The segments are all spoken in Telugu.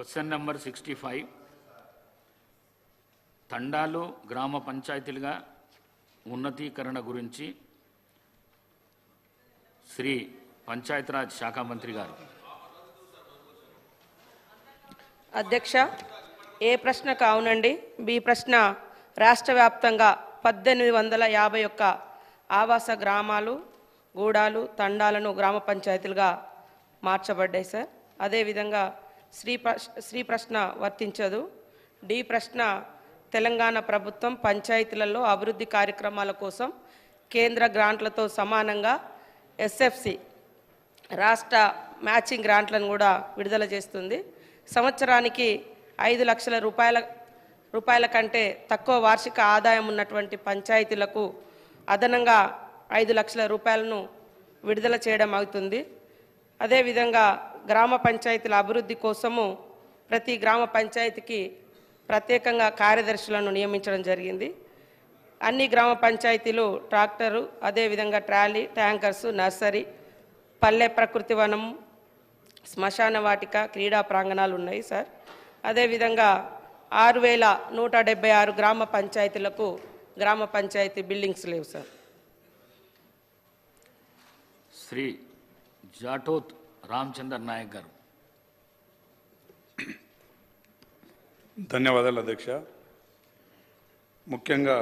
క్వశ్చన్ నెంబర్ 65 తండాలు గ్రామ పంచాయతీలుగా ఉన్నతీకరణ గురించి శ్రీ పంచాయతీరాజ్ శాఖ మంత్రి గారు. అధ్యక్ష, ఏ ప్రశ్నకు అవునండి. బి ప్రశ్న రాష్ట్ర వ్యాప్తంగా 1851 ఆవాస గ్రామాలు గూడాలు తండాలను గ్రామ పంచాయతీలుగా మార్చబడ్డాయి సార్. అదేవిధంగా శ్రీ ప్రశ్న వర్తించదు. డి ప్రశ్న తెలంగాణ ప్రభుత్వం పంచాయతీలలో అభివృద్ధి కార్యక్రమాల కోసం కేంద్ర గ్రాంట్లతో సమానంగా ఎస్ఎఫ్సి రాష్ట్ర మ్యాచింగ్ గ్రాంట్లను కూడా విడుదల చేస్తుంది. సంవత్సరానికి 5 లక్షల రూపాయల కంటే తక్కువ వార్షిక ఆదాయం ఉన్నటువంటి పంచాయతీలకు అదనంగా 5 లక్షల రూపాయలను విడుదల చేయడం అవుతుంది. అదేవిధంగా గ్రామ పంచాయతీల అభివృద్ధి కోసము ప్రతి గ్రామ పంచాయతీకి ప్రత్యేకంగా కార్యదర్శులను నియమించడం జరిగింది. అన్ని గ్రామ పంచాయతీలు ట్రాక్టరు, అదేవిధంగా ట్రాలీ, ట్యాంకర్సు, నర్సరీ, పల్లె ప్రకృతి వనం, శ్మశాన వాటిక, క్రీడా ప్రాంగణాలు ఉన్నాయి సార్. అదేవిధంగా 6176 గ్రామ పంచాయతీలకు గ్రామ పంచాయతీ బిల్డింగ్స్ లేవు సార్. శ్రీ జాటోత్ రామచందర్ నాయక్ గారు. ధన్యవాదాలు అధ్యక్ష. ముఖ్యంగా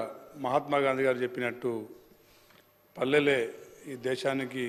మహాత్మా గాంధీ గారు చెప్పినట్టు పల్లెలే ఈ దేశానికి